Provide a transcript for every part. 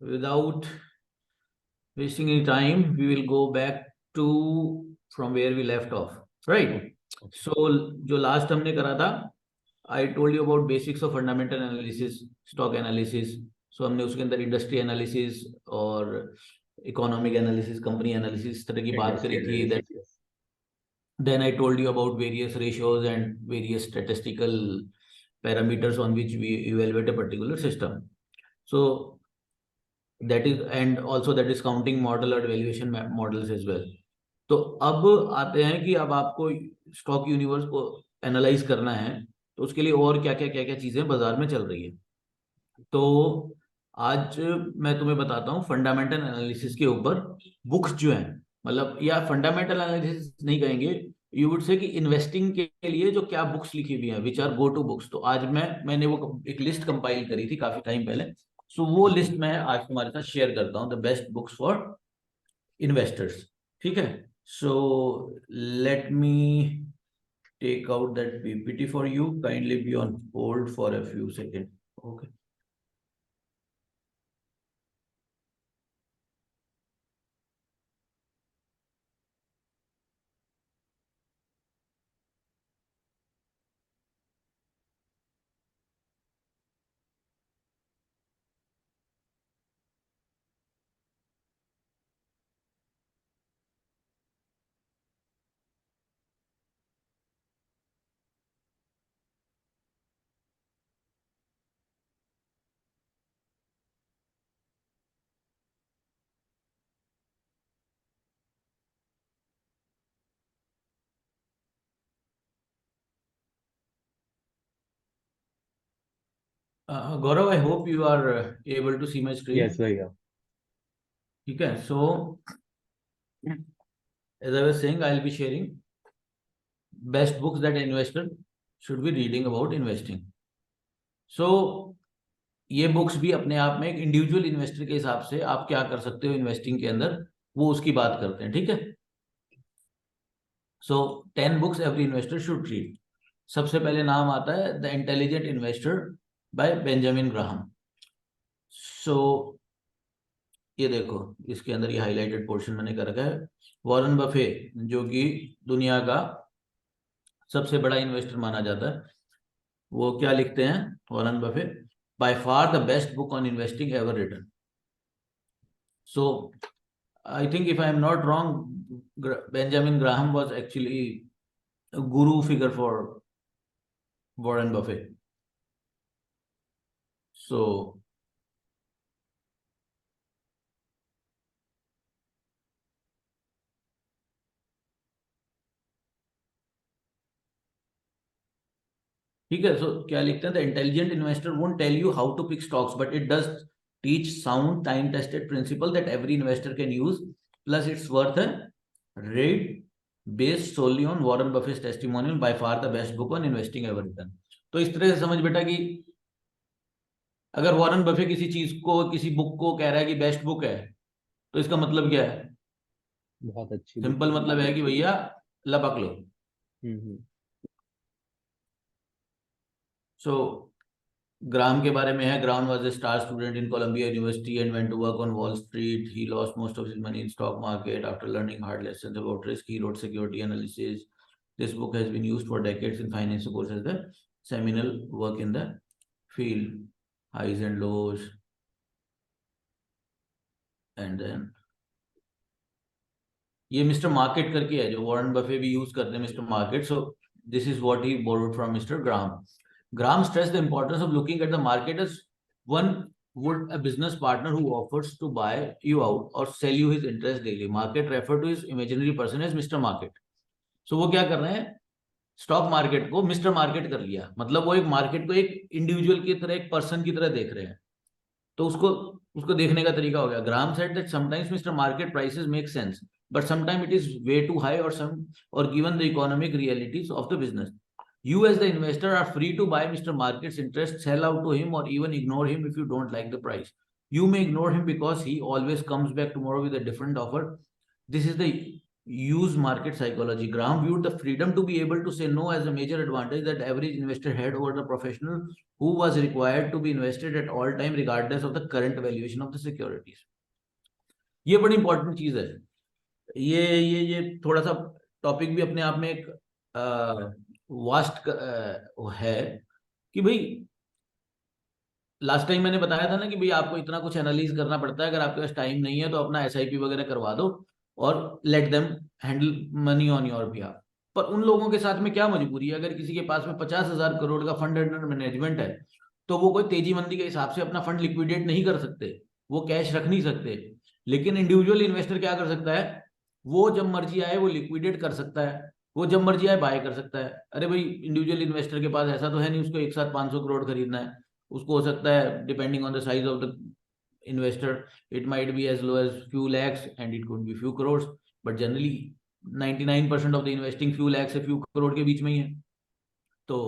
without wasting any time, we will go back to from where we left off, right? So जो last हमने करा था, I told you about basics of fundamental analysis, stock analysis. So हमने उसके अंदर industry analysis और economic analysis, company analysis इस तरह की बात करी थी. Then I told you about various ratios and various statistical parameters on which we evaluate a particular system. So that is, and also the discounting model और valuation models as well. तो अब आते हैं कि अब आपको स्टॉक यूनिवर्स को analyse करना है, तो उसके लिए और क्या क्या चीजें बाजार में चल रही है. तो आज मैं तुम्हें बताता हूँ फंडामेंटल एनालिसिस के ऊपर बुक्स जो हैं, मतलब या फंडामेंटल एनालिसिस नहीं कहेंगे, यू वुड से कि इन्वेस्टिंग के लिए जो क्या बुक्स लिखी हुई हैं, which are go to books. तो आज मैंने वो एक लिस्ट कंपाइल करी थी काफी टाइम पहले. सो वो लिस्ट मैं आज तुम्हारे साथ शेयर करता हूँ, the best books for investors. ठीक है. So let me take out that PPT for you. Kindly be on hold for a few seconds. Okay. Gaurav, I hope you are able to see my screen. Yes, भैया. Okay, so as I was saying, I'll be sharing best books that an investor should be reading about investing. So ये books भी अपने आप में एक individual investor के हिसाब से आप क्या कर सकते हो इन्वेस्टिंग के अंदर, वो उसकी बात करते हैं. ठीक है. So 10 books every investor should read. सबसे पहले नाम आता है the intelligent investor by Benjamin Graham. So ये देखो, इसके अंदर ये हाईलाइटेड पोर्शन मैंने कर रखा है. वॉरेन बफे, जो कि दुनिया का सबसे बड़ा इन्वेस्टर माना जाता है, वो क्या लिखते हैं? Warren Buffett, by far the best book on investing ever written. So I think if I am not wrong, Benjamin Graham was actually a guru figure for Warren Buffett. So ठीक है. सो क्या लिखते हैं? The intelligent investor won't tell you how to pick stocks, but it does teach sound time tested principle that every investor can use, plus it's worth a read based solely on Warren Buffett's testimonial, by far the best book on investing ever written. तो इस तरह से समझ बेटा कि अगर Warren Buffett किसी चीज को, किसी बुक को कह रहा है कि बेस्ट बुक है, तो इसका मतलब क्या है? बहुत अच्छी. सिंपल मतलब है कि भैया लपक लो. सो ग्राम के बारे में है. ग्राम was a star student in Columbia University and went to work on Wall Street. He lost most of his money in stock market after learning hard lessons about risk. He wrote Security Analysis. This book has been used for decades in finance course as the seminal work in the field. Highs and lows. And then ये mister market करके है, जो Warren Buffett भी use करते हैं, mister market. So this is what he borrowed from mister gram. Graham stressed the importance of looking at the market as one would a business partner who offers to buy you out or sell you his interest daily. Market referred to his imaginary person as Mr. Market. So वो क्या कर रहे हैं? Stock market को mister market कर लिया, मतलब वो एक मार्केट को एक इंडिविजुअल की तरह, एक पर्सन की तरह देख रहे हैं. तो उसको देखने का तरीका हो गया. Graham said that sometimes Mr. Market prices make sense, but sometimes it is way too high or given the economic realities of the business. You as the investor are free to buy Mr. Market's interest, sell out to him, or even ignore him if you don't like the price. You may ignore him because he always comes back tomorrow with a different offer. This is the use market psychology. Graham viewed the freedom to be able to say no as a major advantage that average investor had over the professional who was required to be invested at all time regardless of the current valuation of the securities. ये बड़ी important चीज है. ये थोड़ा सा topic भी अपने आप में एक वास्ट है कि भाई लास्ट टाइम मैंने बताया था ना कि भाई आपको इतना कुछ एनालिस करना पड़ता है. अगर आपके पास टाइम नहीं है तो अपना SIP वगैरह करवा दो और let them handle money on your behalf. पर उन लोगों के साथ में क्या मजबूरी है? अगर किसी के पास में 50,000 करोड़ का फंड अंडर मैनेजमेंट है तो वो कोई तेजी मंदी के हिसाब से अपना फंड लिक्विडेट नहीं कर सकते, वो कैश रख नहीं सकते. लेकिन इंडिविजुअल इन्वेस्टर क्या कर सकता है? वो जब मर्जी आए वो लिक्विडेट कर सकता है, वो जब मर्जी आए बाय कर सकता है. अरे भाई इंडिविजुअल इन्वेस्टर के पास ऐसा तो है नहीं उसको एक साथ 500 करोड़ खरीदना है. उसको हो सकता है depending on the size of the investor it might be as low as few lakhs and it could be few crores, but generally 99% of the investing few lakhs से few करोड़ के बीच में ही है. तो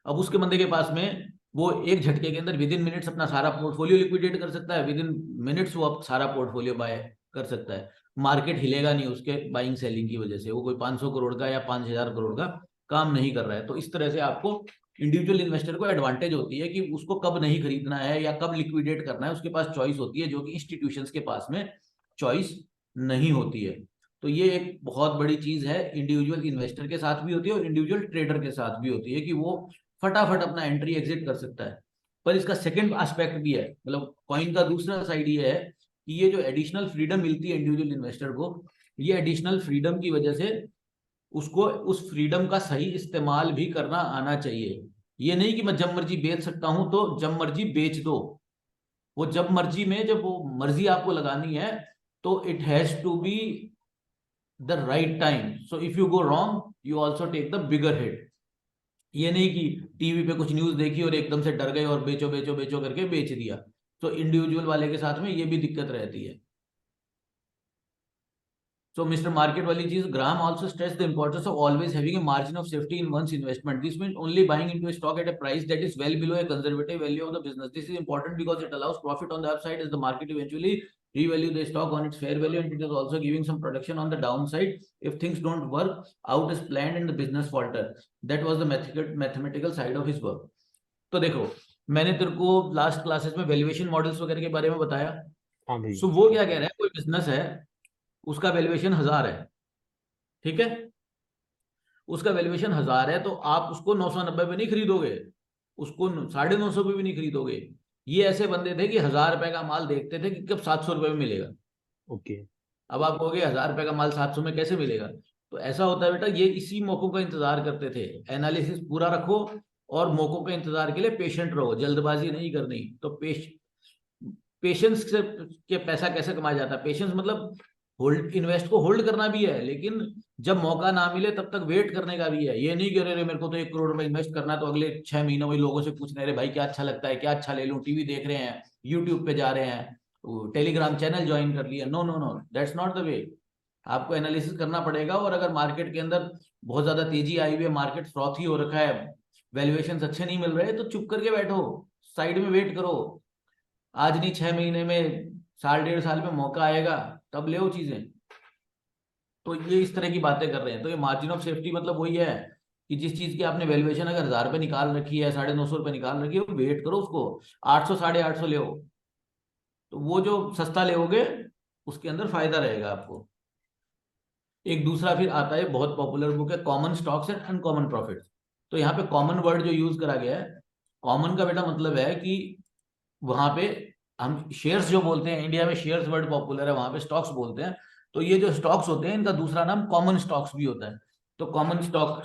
अब उसके बंदे के पास में वो एक झटके के अंदर विद इन मिनट्स अपना सारा पोर्टफोलियो लिक्विडेट कर सकता है, विद इन मिनट्स वो सारा पोर्टफोलियो बाय कर सकता है. मार्केट हिलेगा नहीं उसके बाइंग सेलिंग की वजह से. वो कोई 500 करोड़ का या 5,000 करोड़ का काम नहीं कर रहा है. तो इस तरह से आपको इंडिविजुअल इन्वेस्टर को एडवांटेज होती है कि उसको कब नहीं खरीदना है या कब लिक्विडेट करना है, उसके पास चॉइस होती है, जो कि इंस्टीट्यूशंस के पास में चॉइस नहीं होती है. तो ये एक बहुत बड़ी चीज है, इंडिविजुअल इन्वेस्टर के साथ भी होती है और इंडिविजुअल ट्रेडर के साथ भी होती है कि वो फटाफट अपना एंट्री एग्जिट कर सकता है. पर इसका सेकंड एस्पेक्ट भी है, मतलब कॉइन का दूसरा साइड ये है कि ये जो एडिशनल फ्रीडम मिलती है इंडिविजुअल इन्वेस्टर को, ये एडिशनल फ्रीडम की वजह से उसको उस फ्रीडम का सही इस्तेमाल भी करना आना चाहिए. ये नहीं कि मैं जब मर्जी बेच सकता हूं तो जब मर्जी बेच दो. वो जब मर्जी में जब वो मर्जी आपको लगानी है तो it has to be the right time. So if you go wrong you also take the bigger hit. ये नहीं कि टीवी पे कुछ न्यूज देखी और एकदम से डर गए और बेचो बेचो बेचो करके बेच दिया. तो इंडिविजुअल वाले के साथ में ये भी दिक्कत रहती है. So Mr. Market वाली चीज, Graham also stressed the importance of always having a margin of safety in one's investment. This means only buying into a stock at a price that is well below a conservative value of the business. This is important because it allows profit on the upside as the market eventually revalue the stock on its fair value, and it is also giving some protection on the downside if things don't work out as planned and the business falter. That was the mathematical side of his work. तो देखो मैंने तेरे को last classes में valuation models वगैरह के बारे में बताया. हाँ भाई. सो वो क्या कह रहा है, कोई बिजनेस है उसका वैल्यूएशन 1000 है, ठीक है, उसका वैल्यूएशन 1000 है तो आप उसको 990 पे नहीं खरीदोगे, उसको 950 पे भी नहीं खरीदोगे. ये ऐसे बंदे थे कि 1000 रुपए का माल देखते थे कि कब 700 रुपए में मिलेगा. ओके. अब आप कहोगे 1000 रुपए का माल 700 में कैसे मिलेगा? तो ऐसा होता है बेटा, ये इसी मौकों का इंतजार करते थे. एनालिसिस पूरा रखो और मौकों के इंतजार के लिए पेशेंट रहो, जल्दबाजी नहीं करनी. तो पेशेंस से के पैसा कैसे कमाया जाता है? पेशेंस मतलब होल्ड, इन्वेस्ट को होल्ड करना भी है, लेकिन जब मौका ना मिले तब तक वेट करने का भी है. ये नहीं कर रहे मेरे को तो 1 करोड़ रुपए इन्वेस्ट करना है तो अगले 6 महीनों में लोगों से पूछ रहे भाई क्या अच्छा लगता है, क्या अच्छा ले लूं, टीवी देख रहे हैं, यूट्यूब पे जा रहे हैं, टेलीग्राम चैनल ज्वाइन कर लिया. No no no, that's not the way. आपको एनालिसिस करना पड़ेगा. और अगर मार्केट के अंदर बहुत ज्यादा तेजी आई हुई है, मार्केट फ्रॉथी हो रखा है, वैल्यूएशन अच्छे नहीं मिल रहे, तो चुप करके बैठो, साइड में वेट करो. आज नहीं 6 महीने में, साल 1.5 साल में मौका आएगा तब ले चीजें. तो ये इस तरह की बातें कर रहे हैं. तो ये मार्जिन ऑफ सेफ्टी मतलब वही है कि जिस चीज की आपने वैल्यूएशन अगर 1000 रुपए निकाल रखी है, 950 रुपए निकाल रखी है, वेट करो उसको 800 850 ले. तो वो जो सस्ता लेोगे उसके अंदर फायदा रहेगा आपको. एक दूसरा फिर आता है, बहुत पॉपुलर बुक है, common stocks and uncommon profits. तो यहाँ पे कॉमन वर्ड जो यूज करा गया है, कॉमन का बेटा मतलब है कि वहां पे हम शेयर्स जो बोलते हैं, इंडिया में शेयर्स वर्ड पॉपुलर है, वहां पे स्टॉक्स बोलते हैं. तो ये जो स्टॉक्स होते हैं इनका दूसरा नाम कॉमन स्टॉक्स भी होता है. तो कॉमन स्टॉक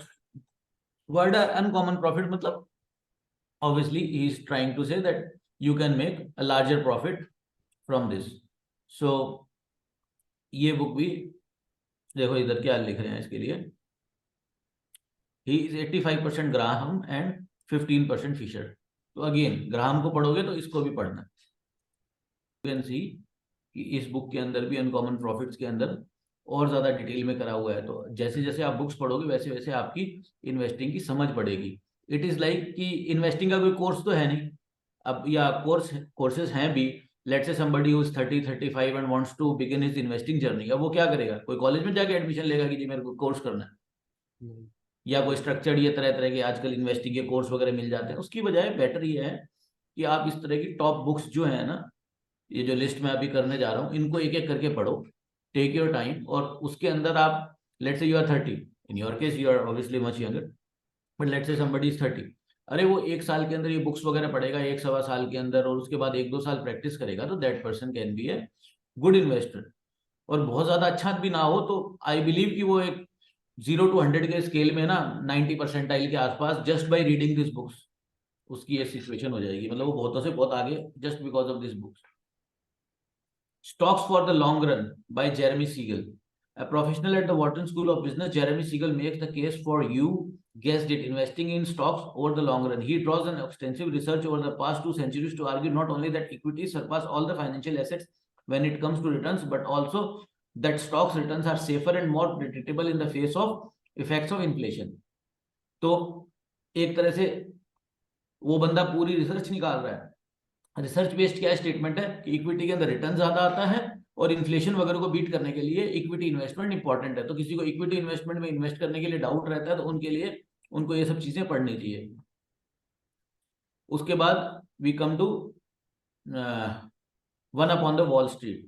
वर्ड है. अनकॉमन प्रॉफिट मतलब obviously he is trying to say that you can make a larger profit from this. So ये बुक भी देखो इधर क्या लिख रहे हैं इसके लिए. He is 85% Graham and 15% Fisher. तो अगेन ग्राहम को पढ़ोगे तो इसको भी पढ़ना. यू कैन सी कि इस बुक के अंदर भी अनकॉमन प्रॉफिट्स के अंदर और ज्यादा डिटेल में करा हुआ है. तो जैसे जैसे आप बुक्स पढ़ोगे वैसे वैसे आपकी इन्वेस्टिंग की समझ बढ़ेगी. इट इज लाइक कि इन्वेस्टिंग का कोई कोर्स तो है नहीं अब, या कोर्सेस हैं भी, let's say somebody who is 30 35 and wants to begin his investing journey, अब वो क्या करेगा? कोई कॉलेज में जाके एडमिशन लेगा कि जी मेरे को कोर्स करना है, या कोई स्ट्रक्चर्ड ये तरह तरह के आजकल इन्वेस्टिंग के कोर्स वगैरह मिल जाते हैं। उसकी बजाय बेटर ये है कि आप इस तरह की टॉप बुक्स जो है ना, ये जो लिस्ट मैं अभी करने जा रहा हूँ, इनको एक एक करके पढ़ो, टेक योर टाइम, और उसके अंदर आप, let's say you are 30, in your case you are obviously much younger, but let's say somebody is 30, अरे वो एक साल के अंदर ये बुक्स वगैरह पढ़ेगा, एक सवा साल के अंदर, और उसके बाद एक दो साल प्रैक्टिस करेगा, तो that person can be a good investor. और बहुत ज्यादा अच्छा भी ना हो तो आई बिलीव कि वो एक 0 to 100 के स्केल में ना 90 परसेंटाइल के आसपास, just by reading this books, उसकी ये सिचुएशन हो जाएगी, मतलब वो बहुतों से बहुत आगे just because of this books. Stocks for the Long Run by Jeremy Siegel. A professional at the Wharton School of Business, Jeremy Siegel makes the case for, you guessed it, investing in stocks over the long run. He draws on extensive research over the past 2 centuries to argue not only that equities surpass all the financial assets when it comes to returns, but also that stocks returns are safer and more predictable in the face of effects of inflation. तो एक तरह से वो बंदा पूरी research निकाल रहा है। रिसर्च बेस्ड क्या स्टेटमेंट है कि इक्विटी के अंदर रिटर्न ज्यादा आता है, और इन्फ्लेशन वगैरह को बीट करने के लिए इक्विटी इन्वेस्टमेंट इंपॉर्टेंट है। तो किसी को इक्विटी इन्वेस्टमेंट में इन्वेस्ट करने के लिए डाउट रहता है, तो उनके लिए उनको ये सब चीजें पढ़नी चाहिए। उसके बाद we come to one upon the Wall Street.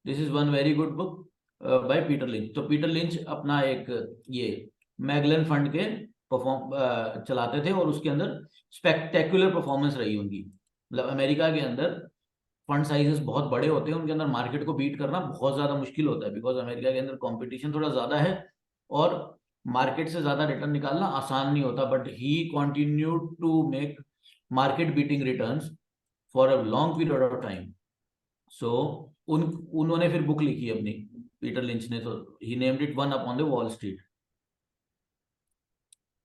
This is one very good book by Peter Lynch. तो पीटर लिंच अपना एक ये मैगलन फंड के चलाते थे, और उसके अंदर स्पेक्टेकुलर परफॉर्मेंस रही उनकी। मतलब अमेरिका के अंदर फंड साइजेस बहुत बड़े होते हैं, उनके अंदर मार्केट को बीट करना बहुत ज्यादा मुश्किल होता है, बिकॉज अमेरिका के अंदर कंपटीशन थोड़ा ज्यादा है, और मार्केट से ज्यादा रिटर्न निकालना आसान नहीं होता। But he continued to make market beating returns for a long period of time. So उन्होंने फिर बुक लिखी अपनी, पीटर लिंच ने, तो he named it one upon the Wall Street.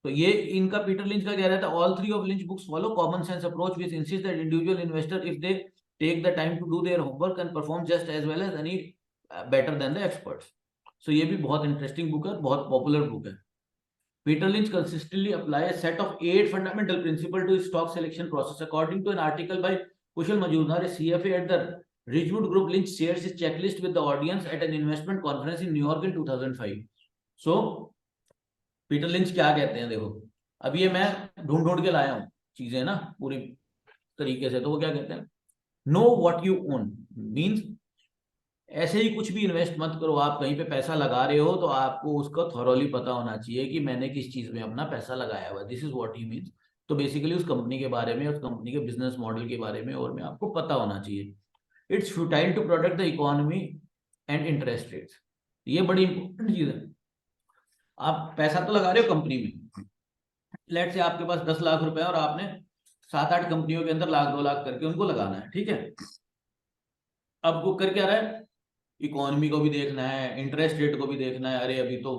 तो ये इनका पीटर लिंच का कह रहा था, all three of Lynch books follow common sense approach which insist that individual investor, if they take the time to do their homework, and perform just as well as any better than the experts. So ये भी बहुत interesting book है, बहुत popular book है। Peter Lynch consistently apply a set of 8 fundamental principles to his stock selection process. According to an article by Kushal Majumdar, a CFA at the Ridgewood Group, Lynch shares his checklist with the audience at an investment conference in New York in 2005. So, Peter lynch क्या कहते हैं, देखो अब ये मैं ढूंढ ढूंढ के लाया हूँ चीजें ना पूरी तरीके से। तो वो क्या कहते हैं, know what you own means ऐसे ही कुछ भी इन्वेस्ट मत करो। आप कहीं पे पैसा लगा रहे हो तो आपको उसका थॉरोली पता होना चाहिए कि मैंने किस चीज में अपना पैसा लगाया हुआ है। This is what he means. तो बेसिकली उस कंपनी के बारे में, उस कंपनी के बिजनेस मॉडल के बारे में और में आपको पता होना चाहिए। It's futile to protect the economy and interest rates. ये बड़ी इंपॉर्टेंट चीज है। आप पैसा तो लगा रहे हो कंपनी में, लेट से आपके पास 10 लाख रुपए और आपने 7-8 कंपनियों के अंदर लाख 2 लाख करके उनको लगाना है, ठीक है। अब वो कर क्या रहा है, इकोनॉमी को भी देखना है, इंटरेस्ट रेट को भी देखना है। अरे अभी तो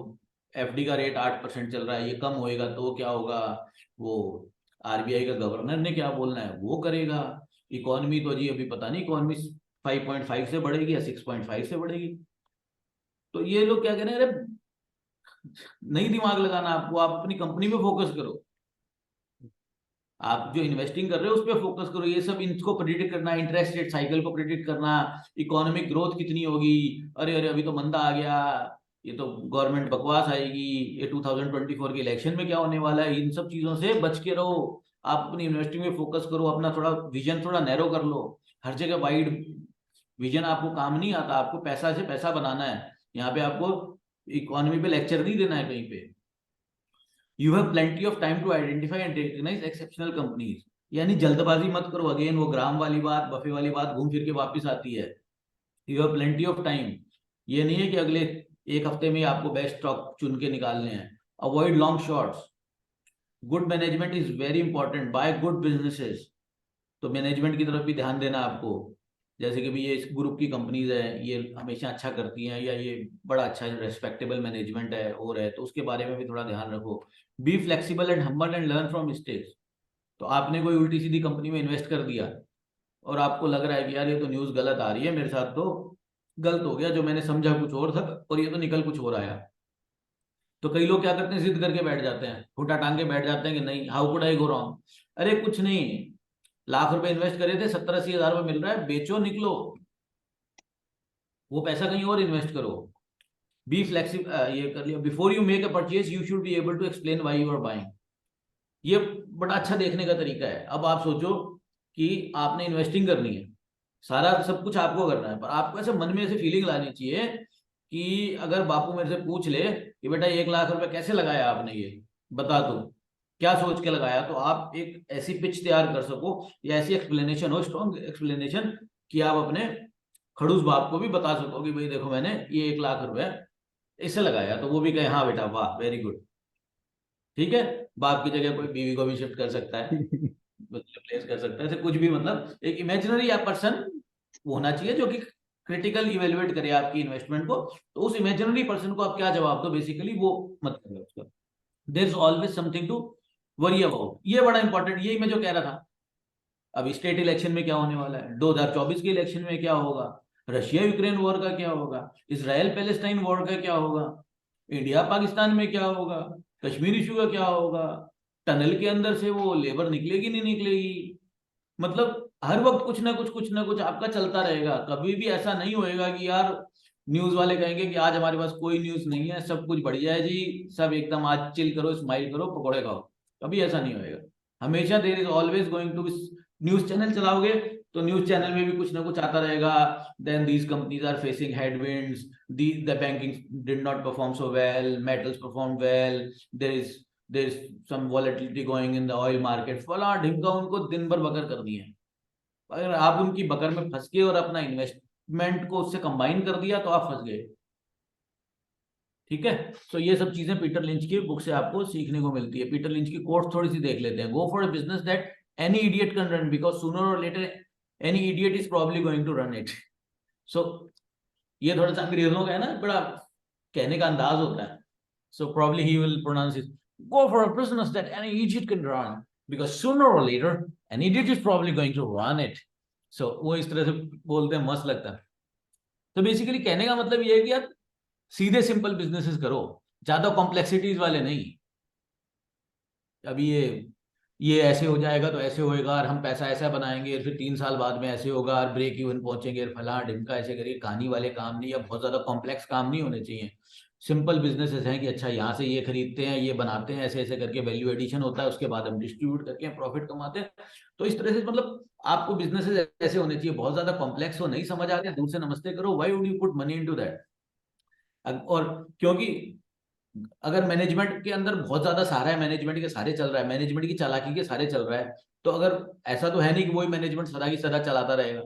एफडी का रेट 8% चल रहा है, ये कम होएगा तो क्या होगा, वो आरबीआई का गवर्नर ने क्या बोलना है वो करेगा। इकोनॉमी तो जी अभी पता नहीं, इकोनॉमी 5.5 से बढ़ेगी या 6.5 से बढ़ेगी। तो ये लोग क्या कह रहे हैं, अरे नहीं दिमाग लगाना आपको, आप अपनी कंपनी में फोकस करो, आप जो इन्वेस्टिंग कर रहे हो उस पर फोकस करो। ये सब इनको प्रेडिक्ट करना, इंटरेस्ट रेट साइकिल को प्रेडिक्ट करना, इकोनॉमिक ग्रोथ कितनी होगी, अरे अरे अभी तो मंदा आ गया, ये तो गवर्नमेंट बकवास आएगी, ये 2024 के इलेक्शन में क्या होने वाला है, इन सब चीजों से बच के रहो। आप अपनी इन्वेस्टिंग में फोकस करो, अपना थोड़ा विजन थोड़ा नैरो कर लो। हर जगह वाइड विजन आपको काम नहीं आता, आपको पैसा से पैसा बनाना है। यहाँ पे आपको इकोनॉमी पे लेक्चर नहीं देना है कहीं पे। You have plenty of time to identify and recognize exceptional companies. यानी जल्दबाजी मत करो। अगेन वो ग्राम वाली बात, बफे वाली बात घूम फिर के वापस आती है। You have plenty of time. ये नहीं है कि अगले एक हफ्ते में आपको बेस्ट स्टॉक चुन के निकालने हैं। Avoid long shorts. Good management is very important. Buy good businesses. तो मैनेजमेंट की तरफ भी ध्यान देना आपको। जैसे कि भी ये इस ग्रुप की कंपनीज है, ये हमेशा अच्छा करती हैं, या ये बड़ा अच्छा रेस्पेक्टेबल मैनेजमेंट है और है, तो उसके बारे में भी थोड़ा ध्यान रखो। Be flexible and humble and learn from mistakes. तो आपने कोई उल्टी सीधी कंपनी में इन्वेस्ट कर दिया और आपको लग रहा है कि यार ये तो न्यूज़ गलत आ रही है, मेरे साथ तो गलत हो गया, जो मैंने समझा कुछ और था और ये तो निकल कुछ और आया। तो कई लोग क्या करते हैं, जिद करके बैठ जाते हैं, फुटा टांग के बैठ जाते हैं कि नहीं, how could I go wrong. अरे कुछ नहीं, लाख रुपए इन्वेस्ट करे थे, 70-80 हजार रुपए मिल रहा है, बेचो, निकलो, वो पैसा कहीं और इन्वेस्ट करो। बी फ्लेक्सिबल, ये कर लिया। Before you make a purchase you should be able to explain why you are buying. ये बड़ा अच्छा देखने का तरीका है। अब आप सोचो कि आपने इन्वेस्टिंग करनी है, सारा सब कुछ आपको करना है, पर आपको ऐसे मन में ऐसे फीलिंग लानी चाहिए कि अगर बापू मेरे से पूछ ले कि बेटा 1 लाख रुपए कैसे लगाया आपने, ये बता दो, क्या सोच के लगाया, तो आप एक ऐसी पिच तैयार कर सको या ऐसी एक्सप्लेनेशन हो, स्ट्रॉन्ग एक्सप्लेनेशन, कि आप अपने खड़ूस बाप को भी बता सको कि भाई देखो मैंने ये 1 लाख रुपए इससे लगाया, तो वो भी कहे हाँ बेटा वाह वेरी गुड। ठीक है, बाप की जगह कोई बीवी को भी शिफ्ट कर सकता है, रिप्लेस कर सकता है, ऐसे कुछ भी, मतलब एक इमेजिनरी पर्सन होना चाहिए जो कि क्रिटिकल इवेलुएट करे आपकी इन्वेस्टमेंट को। तो उस इमेजिनरी पर्सन को आप क्या जवाब दो, बेसिकली वो मत करो उसका। There is always something to worry about, ये बड़ा इंपॉर्टेंट, यही मैं जो कह रहा था। अभी स्टेट इलेक्शन में क्या होने वाला है, 2024 के इलेक्शन में क्या होगा, रशिया यूक्रेन वॉर का क्या होगा, इसराइल पैलेस्टाइन वॉर का क्या होगा, इंडिया पाकिस्तान में क्या होगा, कश्मीर इशू का क्या होगा, टनल के अंदर से वो लेबर निकलेगी नहीं निकलेगी, मतलब हर वक्त कुछ ना कुछ आपका चलता रहेगा। कभी भी ऐसा नहीं होएगा कि यार न्यूज वाले कहेंगे कि आज हमारे पास कोई न्यूज नहीं है, सब कुछ बढ़िया है जी, सब एकदम आज चिल करो, स्माइल करो, पकौड़े खाओ। कभी ऐसा नहीं होएगा। हमेशा there is always going to be, news channel चलाओगे तो न्यूज चैनल में भी कुछ ना कुछ आता रहेगा। Then these companies are facing headwinds, the banking did not perform so well, metals perform well, there is some volatility going in the oil market, फला ढिमका, उनको दिन भर बकर करनी है। अगर आप उनकी बकर में फंस गए और अपना इन्वेस्टमेंट को उससे कंबाइन कर दिया तो आप फंस गए। ठीक है, तो ये सब चीजें पीटर लिंच की बुक से आपको सीखने को मिलती है। पीटर लिंच की कोट्स थोड़ी सी देख लेते हैं। Go for a business that any idiot can run because sooner or later any idiot is probably going to run it. So ये थोड़ा सा अंग्रेजों का है ना, बड़ा कहने का अंदाज होता है। So probably he will pronounce it, go for a business that any idiot can run because sooner or later any idiot is probably going to run it. So वो इस तरह से बोलते हैं, मस्त लगता है। तो बेसिकली कहने का मतलब ये है कि यार सीधे सिंपल बिजनेसेस करो, ज्यादा कॉम्प्लेक्सिटीज वाले नहीं। अभी ये ऐसे हो जाएगा तो ऐसे होएगा, और हम पैसा ऐसा बनाएंगे, और फिर 3 साल बाद में ऐसे होगा, और ब्रेक इवन पहुंचेंगे, और फला ढिमका ऐसे करिए, कहानी वाले काम नहीं, या बहुत ज्यादा कॉम्प्लेक्स काम नहीं होने चाहिए। सिंपल बिजनेसेस हैं कि अच्छा यहाँ से ये खरीदते हैं, ये बनाते हैं, ऐसे ऐसे करके वैल्यू एडिशन होता है, उसके बाद हम डिस्ट्रीब्यूट करके प्रॉफिट कमाते हैं। तो इस तरह से मतलब आपको बिजनेसेस ऐसे होने चाहिए, बहुत ज्यादा कॉम्प्लेक्स हो, नहीं समझ आ रहा है, दूर से नमस्ते करो, why would you put money into that. और क्योंकि अगर मैनेजमेंट के अंदर बहुत ज्यादा सहारा है, मैनेजमेंट के सारे चल रहा है, मैनेजमेंट की चालाकी के सारे चल रहा है, तो अगर ऐसा तो है नहीं कि वही मैनेजमेंट सदा की सदा चलाता रहेगा।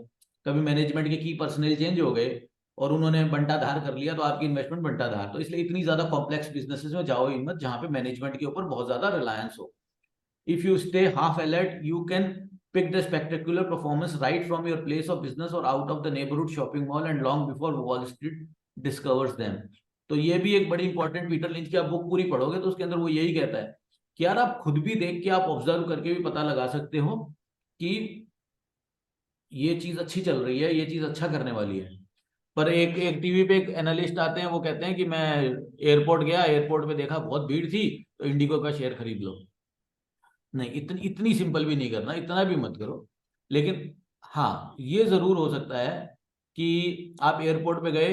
कभी मैनेजमेंट के की पर्सनल चेंज हो गए और उन्होंने बंटाधार कर लिया, तो आपकी इन्वेस्टमेंट बंटाधार। तो इसलिए इतनी ज्यादा कॉम्प्लेक्स बिजनेसेस में जाओ ही मत जहां पे मैनेजमेंट के ऊपर बहुत ज्यादा रिलायंस हो। If you stay half alert you can pick the spectacular performance right from your place of business or out of the neighborhood shopping mall and long before Wall Street discovers them। तो ये भी एक बड़ी important, Peter lynch की आप book पूरी पढ़ोगे तो उसके अंदर वो यही कहता है कि यार आप खुद भी देख के, आप ऑब्जर्व करके भी पता लगा सकते हो कि ये चीज अच्छी चल रही है, ये चीज अच्छा करने वाली है। पर एक एक टीवी पे एक एनालिस्ट आते हैं, वो कहते हैं कि मैं एयरपोर्ट गया, एयरपोर्ट पे देखा बहुत भीड़ थी, तो इंडिगो का शेयर खरीद लो। नहीं, इतनी इतनी सिंपल भी नहीं करना, इतना भी मत करो। लेकिन हाँ, ये जरूर हो सकता है कि आप एयरपोर्ट पे गए,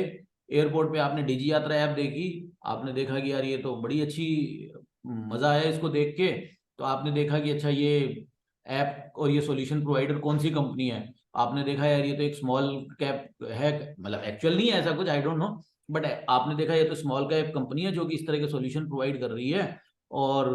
एयरपोर्ट पे आपने डिजी यात्रा ऐप देखी, आपने देखा कि यार ये तो बड़ी अच्छी, मजा आया इसको देख के। तो आपने देखा कि अच्छा ये ऐप और ये सॉल्यूशन प्रोवाइडर कौन सी कंपनी है, आपने देखा यार ये तो एक स्मॉल कैप है, मतलब एक्चुअल नहीं है ऐसा कुछ, आई डोंट नो, बट आपने देखा ये तो स्मॉल कैप कंपनी है जो कि इस तरह के सॉल्यूशन प्रोवाइड कर रही है। और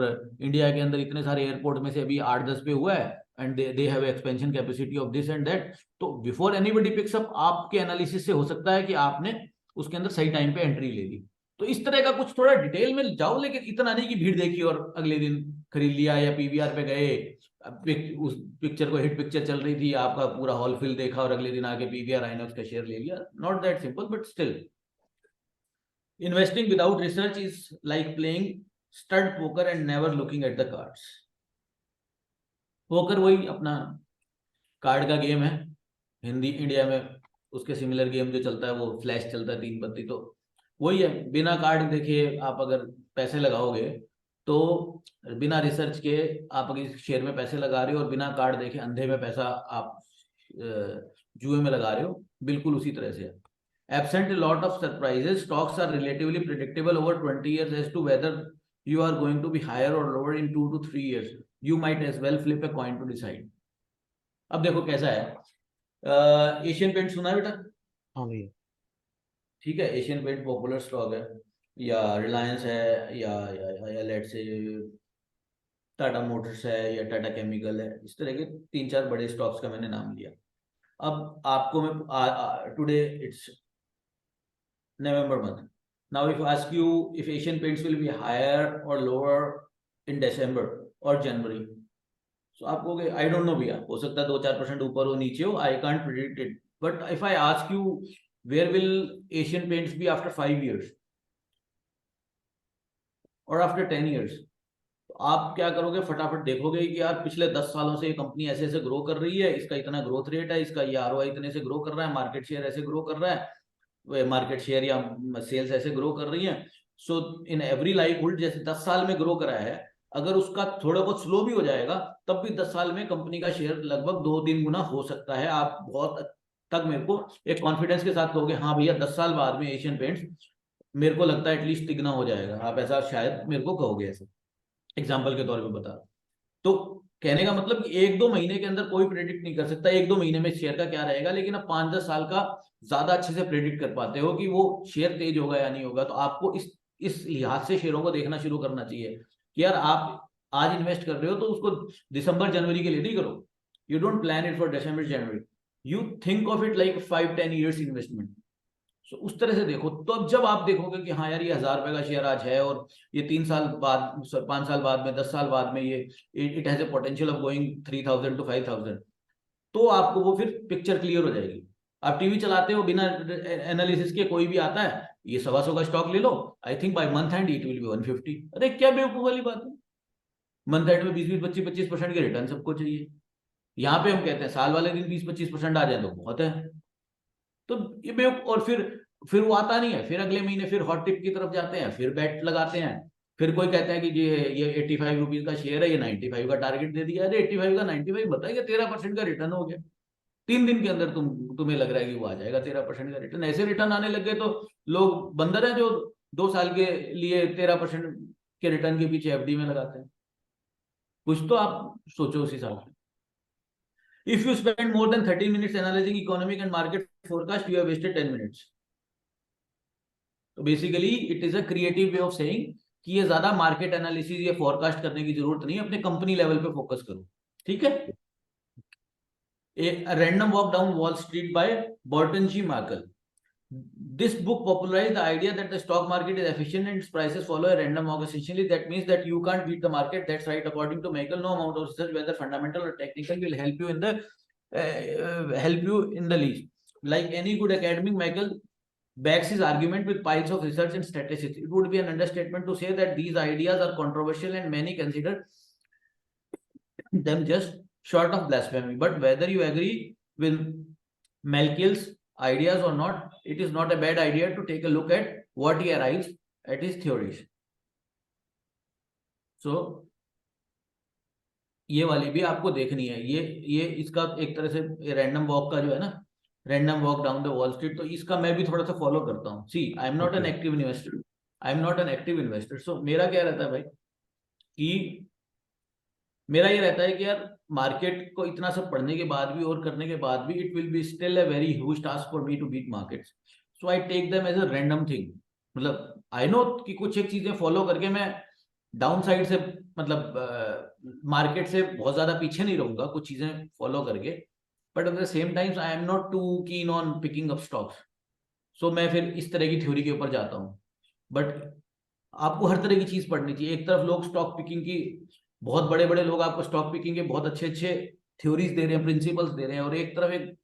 इंडिया के अंदर इतने सारे एयरपोर्ट में से अभी 8-10 पे हुआ है, and they have expansion capacity of this and that. तो बिफोर एनीबडी पिक्स अप, आपके एनालिसिस से हो सकता है कि आपने उसके अंदर सही टाइम पे एंट्री ले ली। तो इस तरह का कुछ थोड़ा डिटेल में जाओ, लेकिन इतना नहीं कि भीड़ देखी और अगले दिन खरीद लिया, या पीवीआर पे गए, उस पिक्चर को, हिट पिक्चर चल रही थी, आपका पूरा हॉल फिल देखा और अगले दिन आके पीवीआर आईनॉक्स का शेयर ले लिया। Not that simple, but still investing without research is like playing stud poker and never looking at the cards. Poker वही अपना कार्ड का गेम है, हिंदी इंडिया में उसके सिमिलर गेम जो चलता है वो फ्लैश चलता है, 3 पत्ती, तो वही है। बिना कार्ड देखे आप अगर पैसे लगाओगे तो बिना रिसर्च के आप अगर शेयर में पैसे लगा रहे हो और बिना कार्ड देखे अंधे में पैसा आप जुए में लगा रहे हो, बिल्कुल उसी तरह से है। Absent a lot of surprises, stocks are relatively predictable over 20 years as to whether you are going to be higher or lower in 2 to 3 years. You might as well flip a coin to decide. अब देखो कैसा है, Asian paint सुना है बेटा? हाँ भैया। ठीक है, एशियन पेंट पॉपुलर स्टॉक है, या रिलायंस है, या लेट से टाटा मोटर्स है, या टाटा केमिकल है। इस तरह के 3-4 बड़े स्टॉक्स का मैंने नाम लिया। अब आपको मैं today it's November month. Now, if I ask you if Asian Paints will be higher or lower in December or January, so आप कहोगे I don't know भैया, हो सकता है 2-4% ऊपर हो नीचे हो, I can't predict it. But if I ask you where will Asian Paints be after 5 years or after 10 years, तो आप क्या करोगे? फटाफट देखोगे कि यार पिछले 10 सालों से ये कंपनी ऐसे ऐसे ग्रो कर रही है, इसका इतना ग्रोथ रेट है, इसका ये ROI इतने से ग्रो कर रहा है, मार्केट शेयर ऐसे ग्रो कर रहा है, मार्केट शेयर या सेल्स ऐसे ग्रो कर रही हैं। सो इन एवरी लाइवहुड जैसे 10 साल में ग्रो करा है, अगर उसका थोड़ा बहुत स्लो भी हो जाएगा तब भी 10 साल में कंपनी का शेयर लगभग 2-3 गुना हो सकता है। आप बहुत तक मेरे को एक कॉन्फिडेंस के साथ कहोगे हाँ भैया 10 साल बाद में एशियन पेंट्स मेरे को लगता है एटलीस्ट तिगना हो जाएगा। आप ऐसा शायद मेरे को कहोगे, ऐसे एग्जाम्पल के तौर पर बता। तो कहने का मतलब कि 1-2 महीने के अंदर कोई प्रेडिक्ट नहीं कर सकता 1-2 महीने में शेयर का क्या रहेगा, लेकिन आप 5-10 साल का ज्यादा अच्छे से प्रेडिक्ट कर पाते हो कि वो शेयर तेज होगा या नहीं होगा। तो आपको इस लिहाज से शेयरों को देखना शुरू करना चाहिए कि यार आप आज इन्वेस्ट कर रहे हो तो उसको दिसंबर जनवरी के लिए नहीं करो। You don't plan it for December January, you think of it like 5-10 years investment. So उस तरह से देखो, तो अब जब आप देखोगे कि हाँ यार ये 1000 रुपए का शेयर आज है और ये 3 साल बाद 5 साल बाद में 10 साल बाद में ये it has a potential of going 3000 to 5000, तो आपको वो फिर पिक्चर क्लियर हो जाएगी। आप टीवी चलाते हो बिना एनालिसिस के, कोई भी आता है ये 125 का स्टॉक ले लो, I think by month end it will be 150। अरे क्या बेवकूफ वाली बात है, मंथ एंड में 20-25% के रिटर्न सबको चाहिए। यहाँ पे हम कहते हैं साल वाले दिन 20-25% आ जाए तो बहुत है। तो ये बेवकूफ, और फिर वो आता नहीं है, फिर अगले महीने फिर हॉट टिप की तरफ जाते हैं, फिर बेट लगाते हैं, फिर कोई कहता है कि ये 85 रुपीज का शेयर है, ये 95 का टारगेट दे दिया। अरे 85 का 95 बताइए, 13% का रिटर्न हो गया 3 दिन के अंदर। तुम्हें लग रहा है कि वो आ जाएगा 13% का रिटर्न? ऐसे रिटर्न आने लग गए तो लोग बंदर हैं जो 2 साल के लिए 13% के रिटर्न के पीछे FD में लगाते हैं। कुछ तो आप सोचो उस हिसाब से। If you spend more than 30 minutes analyzing economic and market forecast, you have wasted 10 minutes. तो basically it is a creative way of saying कि ये ज्यादा मार्केट एनालिसिस या फोरकास्ट करने की जरूरत नहीं है, अपने कंपनी लेवल पे फोकस करो। ठीक है। A random walk down Wall Street by Burton G. Markle. This book popularized the idea that the stock market is efficient and its prices follow a random walk. Essentially, that means that you can't beat the market. That's right. According to Michael, no amount of research, whether fundamental or technical, will help you in the least. Like any good academic, Michael backs his argument with piles of research and statistics. It would be an understatement to say that these ideas are controversial and many consider them just short of blasphemy. But whether you agree with Malkiel's ideas or not, it is not a bad idea to take a look at what he arrives at his theories. So ये वाली भी आपको देखनी है। ये इसका एक तरह से रैंडम वॉक का जो है ना, random walk down the Wall Street, तो इसका मैं भी थोड़ा सा फॉलो करता हूँ। See I am not an active investor, so मेरा क्या रहता है भाई कि मेरा ये रहता है कि यार मार्केट को इतना सब पढ़ने के बाद भी और करने के बाद भी it will be still a very huge task for me to beat markets. So I take them as a random thing. मतलब आई नो कि कुछ एक चीजें फॉलो करके मैं डाउन साइड से, मतलब मार्केट से बहुत ज्यादा पीछे नहीं रहूंगा कुछ चीजें फॉलो करके, but at the same times I am not too keen on picking up stocks. So मैं फिर इस तरह की थ्योरी के ऊपर जाता हूँ। बट आपको हर तरह की चीज पढ़नी चाहिए। एक तरफ लोग स्टॉक पिकिंग की, बहुत बड़े बड़े लोग आपको स्टॉक पिकिंग के बहुत अच्छे अच्छे थ्योरीज दे रहे हैं, प्रिंसिपल्स दे रहे हैं, और एक तरफ एक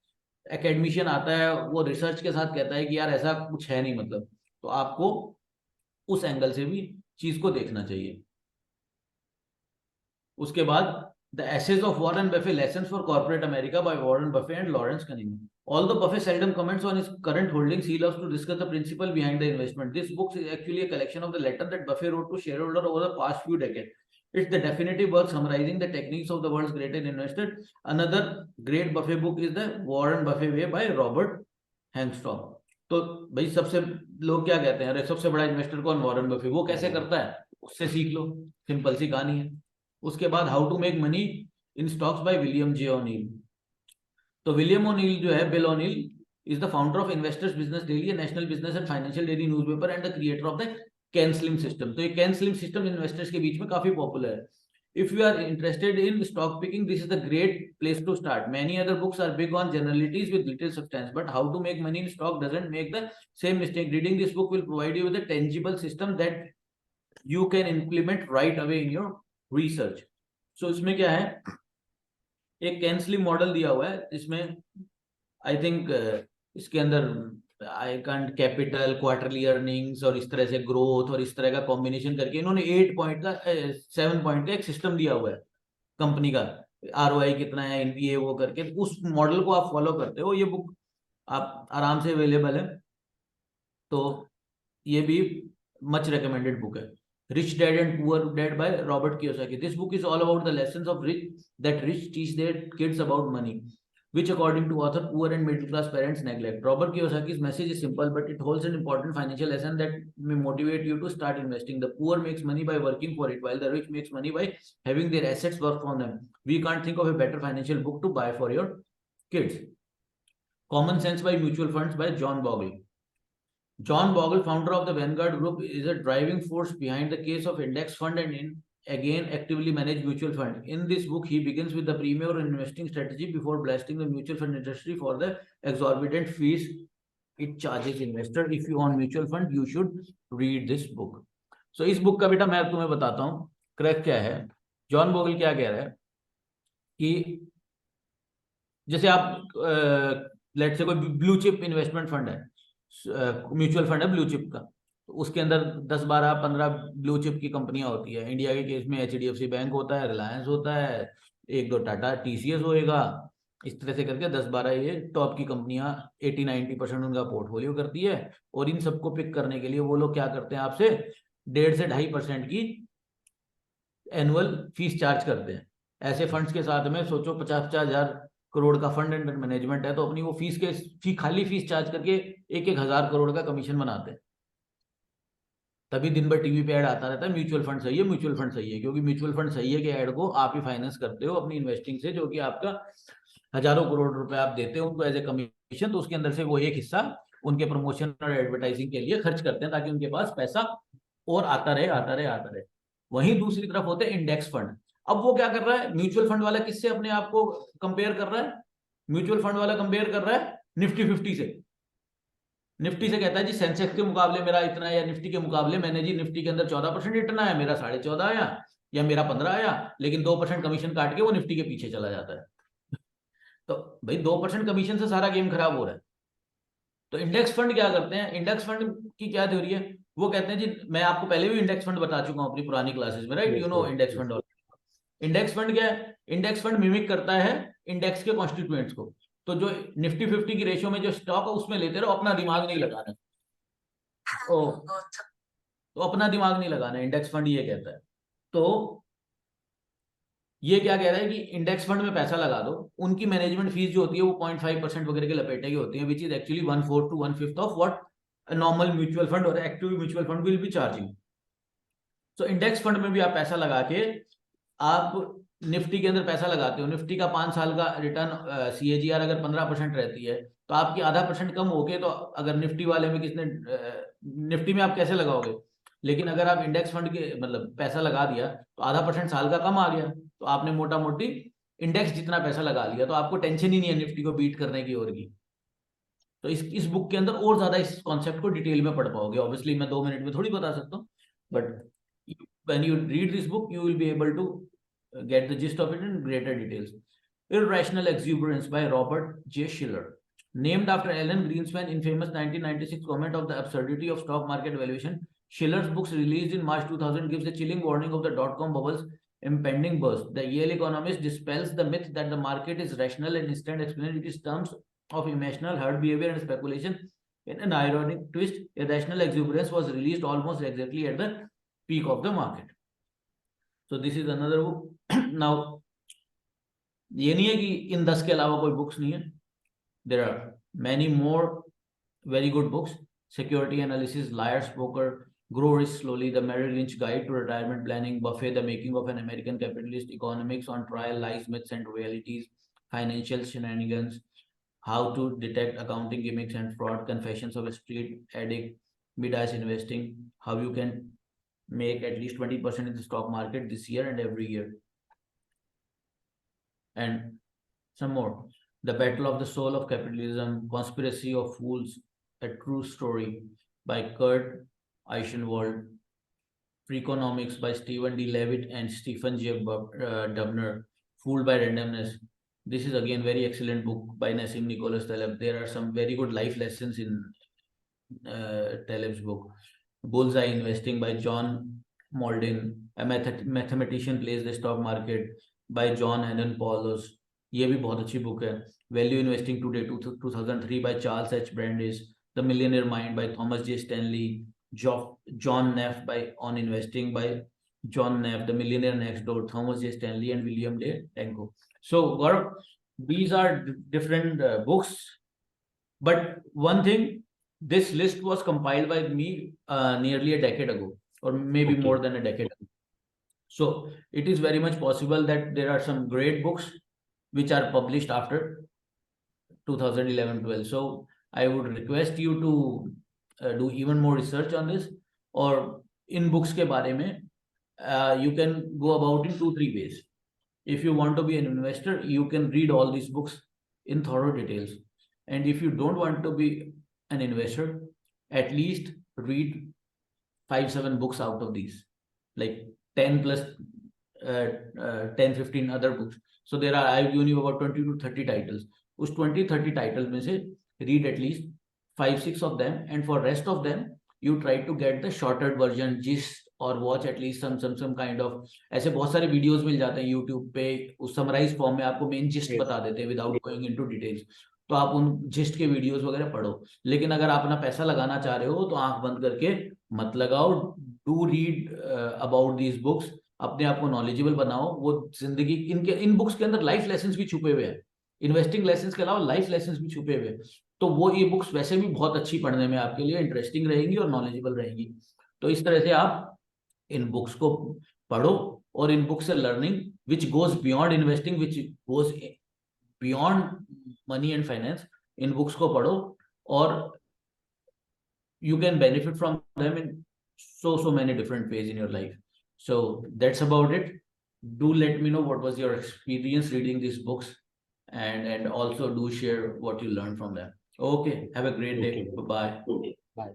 एकेडमिशियन आता है वो रिसर्च के साथ कहता है कि यार ऐसा कुछ है नहीं। मतलब तो आपको उस एंगल से भी चीज को देखना चाहिए। उसके बाद the essays of Warren Buffett, lessons for corporate America by Warren Buffett and Lawrence Cunningham. Although Buffett seldom comments on his current holdings, he loves to discuss the principle behind the investment. This book is actually a collection of the letter that Buffett wrote to shareholders over the past few decades. It's the definitive work summarizing the techniques of the world's greatest investor. Another great Buffett book is the Warren Buffett Way by Robert Hangstrom. तो भाई सबसे लोग क्या कहते हैं, अरे सबसे बड़ा इन्वेस्टर कौन, वॉरेन बफे, वो कैसे करता है, उससे सीख लो, सिंपल सी कहानी है। उसके बाद how to make money in stocks by William J O'Neil. तो विलियम ओनील जो है, Bill O'Neil is the founder of Investor's Business Daily, national business and financial daily newspaper and the creator of the CAN SLIM system. तो ये can SLIM system investors के बीच में काफी popular है। If you are interested in stock picking, this is the great place to start. Many other books are big on generalities with little substance, but how to make money in stock doesn't make the same mistake. Reading this book will provide you with a tangible system that you can implement right away in your research. So इसमें क्या है, एक can slim model दिया हुआ है, इसमें I think इसके अंदर I can't capital, quarterly earnings और इस तरह से ग्रोथ और इस तरह का कॉम्बिनेशन करके इन्होंने 8 पॉइंट का 7 पॉइंट का एक सिस्टम दिया हुआ है कंपनी का, ROI कितना है, ये वो करके, उस मॉडल को आप फॉलो करते हो। ये बुक आप आराम से अवेलेबल है, तो ये भी मच रिकमेंडेड बुक है। Rich Dad and Poor Dad by Robert Kiyosaki. This book is all about the lessons of rich teach their kids about money, which according to author, poor and middle class parents neglect. Robert Kiyosaki's message is simple, but it holds an important financial lesson that may motivate you to start investing. The poor makes money by working for it, while the rich makes money by having their assets work for them. We can't think of a better financial book to buy for your kids. Common Sense by Mutual Funds by John Bogle. John Bogle, founder of the Vanguard Group, is a driving force behind the case of index fund and again actively managed mutual fund. In this book, he begins with the premier investing strategy before blasting the mutual fund industry for the exorbitant fees it charges investor. If you own mutual fund, you should read this book. So इस book का बेटा मैं तुम्हें बताता हूँ crack क्या है। John Bogle क्या कह रहा है कि जैसे आप लेट्स से कोई ब्लू चिप इन्वेस्टमेंट फंड है, म्यूचुअल फंड है ब्लू चिप का, तो उसके अंदर 10, 12, 15 ब्लू चिप की कंपनियां होती है। इंडिया के केस में HDFC बैंक होता है, रिलायंस होता है, 1-2 टाटा TCS होएगा, इस तरह से करके 10-12 ये टॉप की कंपनियां 80-90% उनका पोर्टफोलियो करती है। और इन सबको पिक करने के लिए वो लोग क्या करते हैं, आपसे 1.5 से 2.5% की एनुअल फीस चार्ज करते हैं। ऐसे फंड्स के साथ में सोचो 50-50 हजार करोड़ का फंड अंडर मैनेजमेंट है, तो अपनी वो खाली फीस चार्ज करके 1-1 हजार करोड़ का कमीशन बनाते हैं। तभी दिन भर टीवी पे ऐड आता रहता है, म्यूचुअल फंड सही है, म्यूचुअल फंड सही है, क्योंकि म्यूचुअल फंड सही है के ऐड को आप ही फाइनेंस करते हो अपनी इन्वेस्टिंग से, जो कि आपका हजारों करोड़ रुपए आप देते हो उनको एज ए कमीशन, तो उसके अंदर से वो एक हिस्सा उनके प्रमोशन और एडवर्टाइजिंग के लिए खर्च करते हैं ताकि उनके पास पैसा और आता रहे। वहीं दूसरी तरफ होते हैं इंडेक्स फंड। अब वो क्या कर रहा है, म्यूचुअल फंड वाला किससे अपने आप को कंपेयर कर रहा है, म्यूचुअल फंड वाला कंपेयर कर रहा है निफ्टी 50 से। निफ्टी से कहता है जी सेंसेक्स के मुकाबले मेरा इतना है, या निफ्टी के मुकाबले मैंने जी निफ्टी के अंदर 14% रिटर्न आया, मेरा 14.5 आया या मेरा 15 आया, लेकिन 2% कमीशन काट के वो निफ्टी के पीछे चला जाता है। तो भाई 2% कमीशन से सारा गेम खराब हो रहा है। तो इंडेक्स फंड क्या करते हैं, इंडेक्स फंड की क्या थ्योरी है, वो कहते हैं जी, मैं आपको पहले भी इंडेक्स फंड बता चुका हूं अपनी पुरानी क्लासेस में, right, you know index fund. Index fund क्या है, इंडेक्स फंड मिमिक करता है इंडेक्स के कॉन्स्टिट्यूएंट्स को। तो जो निफ्टी 50 की रेशियो में जो स्टॉक है उसमें लेते रहो, अपना दिमाग नहीं लगाना। तो अपना दिमाग नहीं लगाना, इंडेक्स फंड ये कहता है। तो ये क्या कह रहा है कि इंडेक्स फंड में पैसा लगा दो, उनकी मैनेजमेंट फीस जो होती है वो 0.5% वगैरह के लपेटे की होती है, which is actually 1/4 to 1/5 of what normal mutual fund और active mutual fund will be charging. So index fund में भी आप पैसा लगा के आप निफ्टी के अंदर पैसा लगाते हो, निफ्टी का 5 साल का रिटर्न CAGR अगर 15% रहती है, तो आपकी ½ % कम हो गए। तो अगर निफ्टी वाले में किसने निफ्टी में आप कैसे लगाओगे, लेकिन अगर आप इंडेक्स फंड के मतलब पैसा लगा दिया तो ½ % साल का कम आ गया, तो आपने मोटा मोटी इंडेक्स जितना पैसा लगा लिया, तो आपको टेंशन ही नहीं है निफ्टी को बीट करने की और की। तो इस बुक के अंदर और ज्यादा इस कॉन्सेप्ट को डिटेल में पढ़ पाओगे। ऑब्वियसली मैं 2 मिनट में थोड़ी बता सकता हूँ, but when you read this book you will be able to get the gist of it in greater details. Irrational Exuberance by Robert J. Shiller. Named after Alan Greenspan's infamous 1996 comment of the absurdity of stock market valuation, Shiller's books released in March 2000 gives a chilling warning of the dot-com bubble's impending burst. The Yale economist dispels the myth that the market is rational and instead explains its terms of emotional herd behavior and speculation. In an ironic twist, irrational exuberance was released almost exactly at the peak of the market. So this is another book. Now, ये नहीं है कि इन 10 के अलावा कोई books नहीं है. There are many more very good books. Security Analysis, Liar's Poker, Grow Rich Slowly, The Merrill Lynch Guide to Retirement Planning, Buffett, The Making of an American Capitalist, Economics on Trial, Lies, Myths and Realities, Financial Shenanigans, How to Detect Accounting Gimmicks and Fraud, Confessions of a Street Addict, Midas Investing, How You Can Make at least 20% in the stock market this year and every year. And some more. The Battle of the Soul of Capitalism, Conspiracy of Fools, A True Story by Kurt Eichenwald, Freakonomics by Stephen D. Levitt and Stephen J. Dubner, Fooled by Randomness. This is again very excellent book by Nassim Nicholas Taleb. There are some very good life lessons in Taleb's book. Bullseye Investing by John Mauldin, A Mathematician Plays the Stock Market by John Hannon Paulos. ये भी बहुत अच्छी book है. Value investing today 2003 by Charles H. Brandeis, The Millionaire Mind by Thomas J. Stanley, John Neff on Investing by John Neff, The Millionaire Next Door, Thomas J. Stanley and William J. Tango. So Gaurav, these are different books, but one thing, this list was compiled by me nearly a decade ago, or maybe more than a decade ago. So it is very much possible that there are some great books which are published after 2011-12. So I would request you to do even more research on this, or in books ke baare mein, you can go about in 2-3 ways. If you want to be an investor, you can read all these books in thorough details. And if you don't want to be an investor, at least read 5-7 books out of these, like 10 plus 10-15 other books. So there are, I've given you about 20 to 30 titles. उस 20-30 titles में से read at least 5-6 of them, and for rest of them you try to get the shorter version, gist, or watch at least some kind of, ऐसे बहुत सारे videos मिल जाते हैं YouTube पे, उस summarize form में आपको main gist बता देते हैं without going into details. तो आप उन gist के videos वगैरह पढ़ो. लेकिन अगर आप अपना पैसा लगाना चाह रहे हो तो आंख बंद करके मत लगाओ. Do read about these books. अपने आप को नॉलेजेबल बनाओ. वो जिंदगी, इन बुक्स के अंदर लाइफ लेसन्स भी छुपे हुए हैं. इन्वेस्टिंग लेसन्स के अलावा लाइफ लेसन्स भी छुपे हुए हैं. तो वो ये बुक्स वैसे भी बहुत अच्छी पढ़ने में आपके लिए इंटरेस्टिंग रहेंगी और नॉलेजेबल रहेंगी. तो इस तरह से आप इन बुक्स को पढ़ो, और इन बुक्स से learning which goes beyond investing, which goes beyond money and finance, in books को पढ़ो, और you can benefit from them in so many different ways in your life. So that's about it. Do let me know what was your experience reading these books, and also do share what you learned from them. Okay, have a great day. Bye bye. Bye.